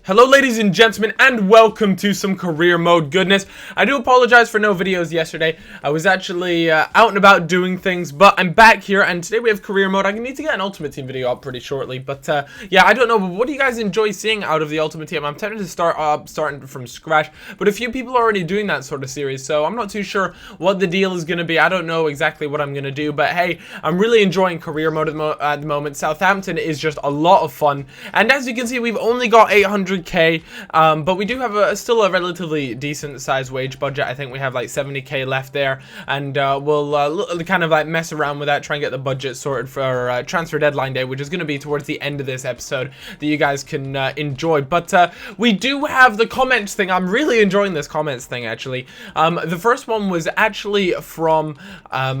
Hello ladies and gentlemen, and welcome to some career mode goodness. I do apologize for no videos yesterday. I was actually out and about doing things, but I'm back here, and today we have career mode. I need to get an Ultimate Team video up pretty shortly, but yeah, I don't know, but what do you guys enjoy seeing out of the Ultimate Team? I'm tempted to starting from scratch, but a few people are already doing that sort of series, so I'm not too sure what the deal is going to be. I don't know exactly what I'm going to do, but hey, I'm really enjoying career mode at the moment. Southampton is just a lot of fun, and as you can see, we've only got 800k, but we do have still a relatively decent sized wage budget. I think we have like 70k left there, and we'll kind of like mess around with that, try and get the budget sorted for transfer deadline day, which is going to be towards the end of this episode that you guys can enjoy. But we do have the comments thing. I'm really enjoying this comments thing, actually. The first one was actually from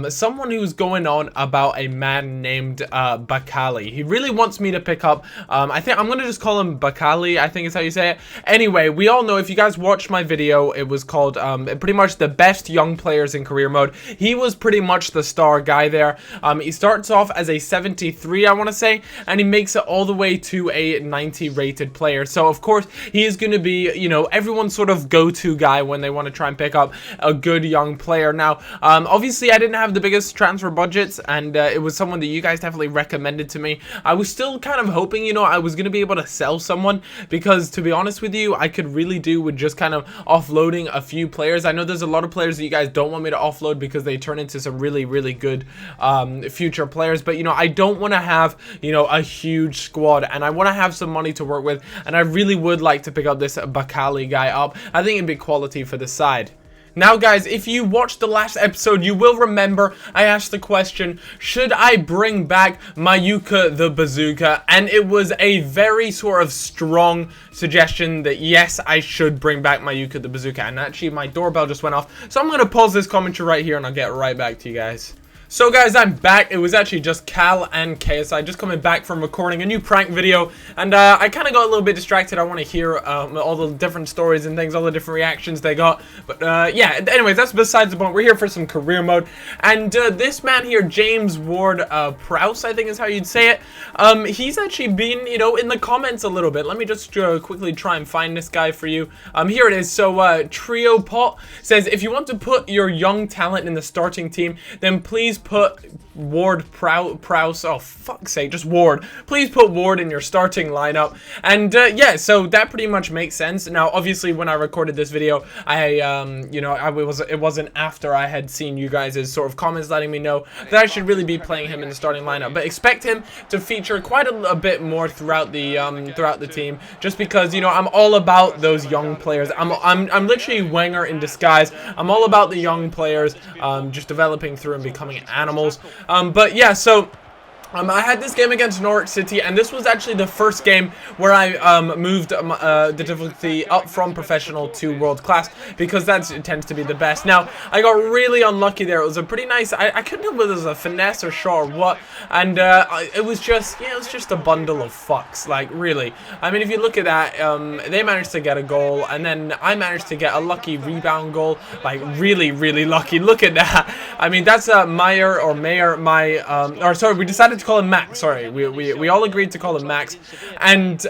someone who's going on about a man named Bakali. He really wants me to pick up, I think I'm going to just call him Bakali, I think is how you say it. Anyway, we all know, if you guys watched my video, it was called pretty much the best young players in career mode. He was pretty much the star guy there. He starts off as a 73, I want to say, and he makes it all the way to a 90 rated player. So of course he is going to be, you know, everyone's sort of go-to guy when they want to try and pick up a good young player. Now obviously I didn't have the biggest transfer budgets, and it was someone that you guys definitely recommended to me. I was still kind of hoping, you know, I was going to be able to sell someone, because to be honest with you, I could really do with just kind of offloading a few players. I know there's a lot of players that you guys don't want me to offload because they turn into some really good future players, but you know, I don't want to have, you know, a huge squad, and I want to have some money to work with, and I really would like to pick up this Bakali guy up. I think it'd be quality for the side. Now guys, if you watched the last episode, you will remember I asked the question, should I bring back Mayuka the Bazooka? And it was a very sort of strong suggestion that yes, I should bring back Mayuka the Bazooka. And actually my doorbell just went off, so I'm going to pause this commentary right here and I'll get right back to you guys. So guys, I'm back. It was actually just Cal and KSI just coming back from recording a new prank video, and I kind of got a little bit distracted. I want to hear all the different stories and things, all the different reactions they got, but yeah, anyways, that's besides the point. We're here for some career mode, and this man here, James Ward Prowse, I think is how you'd say it, he's actually been, you know, in the comments a little bit. Let me just quickly try and find this guy for you. Here it is. So Trio Pot says, if you want to put your young talent in the starting team, then please put Ward Prowse, oh fuck's sake, just Ward. Please put Ward in your starting lineup. And yeah, so that pretty much makes sense. Now obviously when I recorded this video, you know, it wasn't after I had seen you guys' sort of comments letting me know that I should really be playing him in the starting lineup, but expect him to feature quite a bit more throughout the team, just because, you know, I'm all about those young players. I'm literally Wenger in disguise. I'm all about the young players, just developing through and becoming animals. But yeah, so I had this game against Norwich City, and this was actually the first game where I moved the difficulty up from professional to world class, because that tends to be the best. Now, I got really unlucky there. It was a pretty nice, I couldn't tell whether it was a finesse or shot or what, and it was just, yeah, it was just a bundle of fucks, like, really. I mean, if you look at that, they managed to get a goal, and then I managed to get a lucky rebound goal, like, really lucky. Look at that. I mean, that's Mayer, or sorry, we decided to call him Max. Sorry, we all agreed to call him Max, and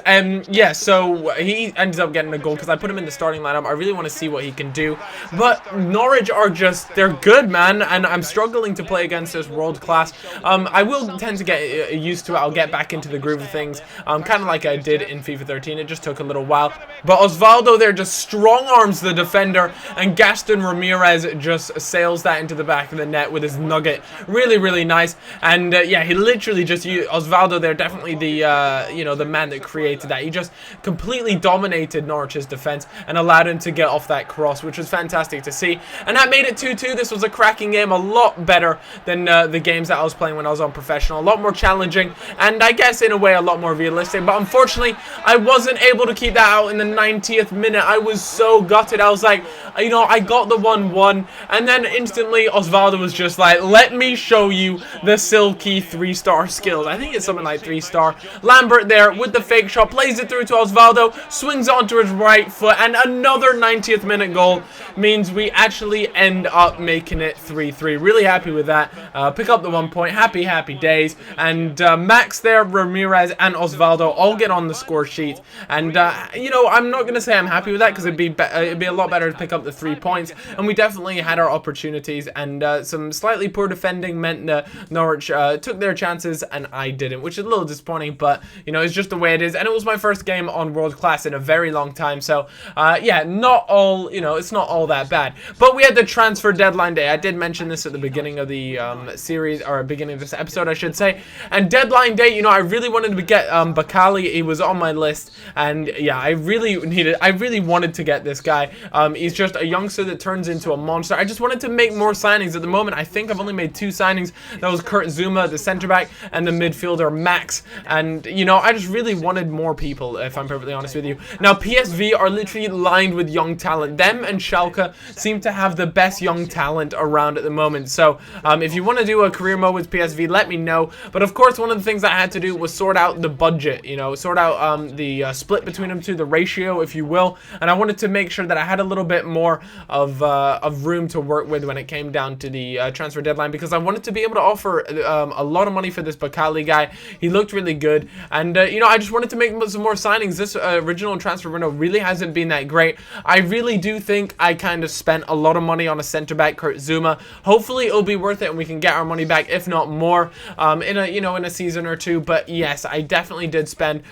yeah, so he ended up getting a goal because I put him in the starting lineup. I really want to see what he can do, but Norwich are just, they're good, man, and I'm struggling to play against this world class. I will tend to get used to it. I'll get back into the groove of things, kind of like I did in FIFA 13. It just took a little while, but Osvaldo there just strong arms the defender, and Gaston Ramirez just sails that into the back of the net with his nugget. Really nice, and yeah, he literally just Osvaldo there, definitely the you know, the man that created that. He just completely dominated Norwich's defense and allowed him to get off that cross, which was fantastic to see, and that made it 2-2. This was a cracking game, a lot better than the games that I was playing when I was on professional, a lot more challenging, and I guess in a way a lot more realistic, but unfortunately I wasn't able to keep that out in the 90th minute. I was so gutted. I was like, you know, I got the 1-1, and then instantly Osvaldo was just like, let me show you the silky 3-star 3-star skills. I think it's something like 3-star. Lambert there with the fake shot, plays it through to Osvaldo, swings onto his right foot, and another 90th minute goal means we actually end up making it 3-3. Really happy with that. Pick up the 1 point. Happy days. And Max there, Ramirez, and Osvaldo all get on the score sheet. And you know, I'm not gonna say I'm happy with that because it'd be a lot better to pick up the 3 points. And we definitely had our opportunities, and some slightly poor defending meant that Norwich took their chances and I didn't, which is a little disappointing, but you know, it's just the way it is. And it was my first game on World Class in a very long time, so yeah, not all, you know, it's not all that bad. But we had the transfer deadline day. I did mention this at the beginning of the series, or beginning of this episode, I should say. And deadline day, you know, I really wanted to get Bakali. He was on my list, and yeah, I really wanted to get this guy. He's just a youngster that turns into a monster. I just wanted to make more signings. At the moment, I think I've only made 2 signings. That was Kurt Zuma, the center back, and the midfielder Max. And you know, I just really wanted more people, if I'm perfectly honest with you. Now, PSV are literally lined with young talent. Them and Schalke seem to have the best young talent around at the moment. So if you want to do a career mode with PSV, let me know. But of course, one of the things I had to do was sort out the budget, you know, sort out the split between them two, the ratio, if you will. And I wanted to make sure that I had a little bit more of room to work with when it came down to the transfer deadline, because I wanted to be able to offer a lot of money for this Bakali guy. He looked really good, and you know, I just wanted to make some more signings. This original transfer window really hasn't been that great. I really do think I kind of spent a lot of money on a center back, Kurt Zuma. Hopefully it'll be worth it and we can get our money back, if not more, in a season or two. But yes, I definitely did spend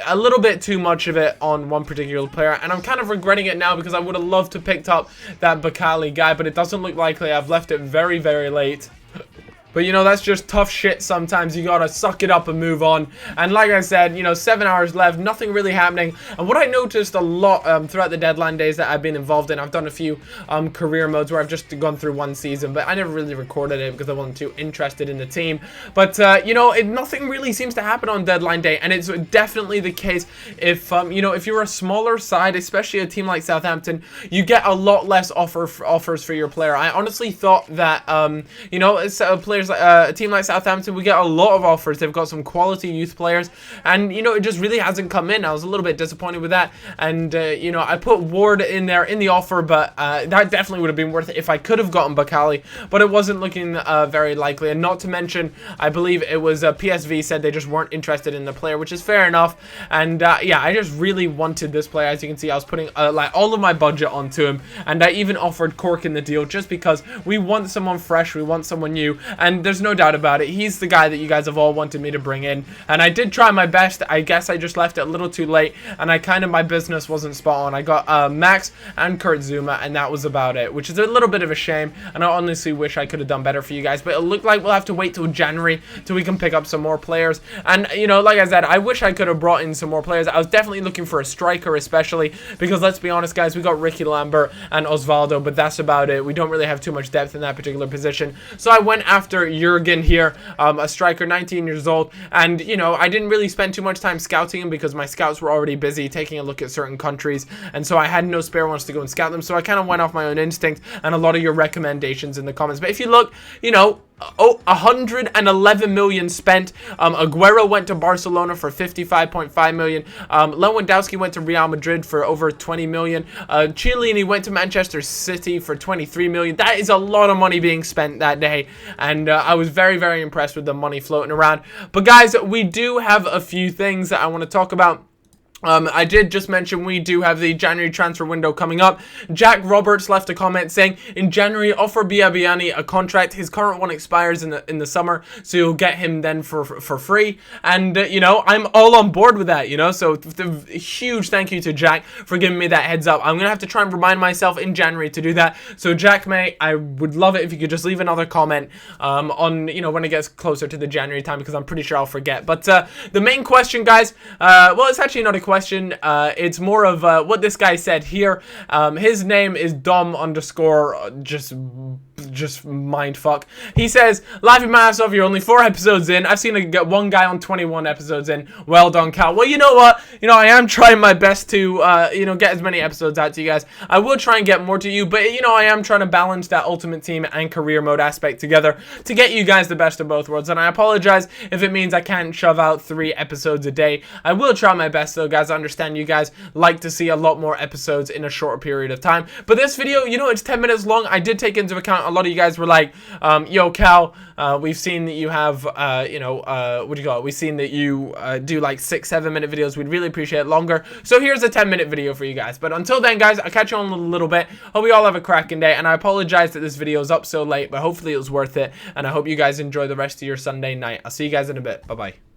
a little bit too much of it on one particular player, and I'm kind of regretting it now because I would have loved to picked up that Bakali guy, but it doesn't look likely. I've left it very late. But, you know, that's just tough shit sometimes. You gotta suck it up and move on. And like I said, you know, 7 hours left, nothing really happening. And what I noticed a lot throughout the deadline days that I've been involved in, I've done a few career modes where I've just gone through one season, but I never really recorded it because I wasn't too interested in the team. But, you know, nothing really seems to happen on deadline day. And it's definitely the case if, you know, if you're a smaller side, especially a team like Southampton, you get a lot less offers for your player. I honestly thought that, you know, it's, players like a team like Southampton, we get a lot of offers. They've got some quality youth players, and you know, it just really hasn't come in. I was a little bit disappointed with that, and you know, I put Ward in there in the offer, but that definitely would have been worth it if I could have gotten Bakali, but it wasn't looking very likely. And not to mention, I believe it was PSV said they just weren't interested in the player, which is fair enough. And yeah, I just really wanted this player. As you can see, I was putting like all of my budget onto him, and I even offered Cork in the deal just because we want someone fresh, we want someone new, and there's no doubt about it. He's the guy that you guys have all wanted me to bring in, and I did try my best. I guess I just left it a little too late, and my business wasn't spot on. I got Max and Kurt Zuma, and that was about it, which is a little bit of a shame, and I honestly wish I could have done better for you guys, but it looked like we'll have to wait till January till we can pick up some more players. And you know, like I said, I wish I could have brought in some more players. I was definitely looking for a striker, especially because, let's be honest guys, we got Ricky Lambert and Osvaldo, but that's about it. We don't really have too much depth in that particular position, so I went after Jurgen here, a striker, 19 years old, and you know, I didn't really spend too much time scouting him because my scouts were already busy taking a look at certain countries, and so I had no spare ones to go and scout them, so I kind of went off my own instinct and a lot of your recommendations in the comments. But if you look, you know, 111 million spent. Aguero went to Barcelona for 55.5 million. Lewandowski went to Real Madrid for over 20 million. Chiellini went to Manchester City for 23 million. That is a lot of money being spent that day, and I was very impressed with the money floating around. But guys, we do have a few things that I want to talk about. I did just mention we do have the January transfer window coming up. Jack Roberts left a comment saying, in January, offer Biabiani a contract. His current one expires in the summer, so you'll get him then for free. And, you know, I'm all on board with that, you know. So, huge thank you to Jack for giving me that heads up. I'm going to have to try and remind myself in January to do that. So, Jack, mate, I would love it if you could just leave another comment on, you know, when it gets closer to the January time, because I'm pretty sure I'll forget. But the main question, guys, well, it's actually not a question. It's more of what this guy said here. His name is Dom underscore just mindfuck. He says, laughing my ass off, you're only 4 episodes in. I've seen one guy on 21 episodes in. Well done, Cal. Well, you know what? You know, I am trying my best to, you know, get as many episodes out to you guys. I will try and get more to you, but, you know, I am trying to balance that Ultimate Team and career mode aspect together to get you guys the best of both worlds. And I apologize if it means I can't shove out 3 episodes a day. I will try my best, though, guys. I understand you guys like to see a lot more episodes in a shorter period of time. But this video, you know, it's 10 minutes long. I did take into account a lot of you guys were like, yo, Cal, we've seen that you have, you know, what do you call it? We've seen that you do like 6-7 minute videos. We'd really appreciate it longer. So here's a 10-minute video for you guys. But until then, guys, I'll catch you on in a little bit. Hope you all have a cracking day. And I apologize that this video is up so late, but hopefully it was worth it. And I hope you guys enjoy the rest of your Sunday night. I'll see you guys in a bit. Bye-bye.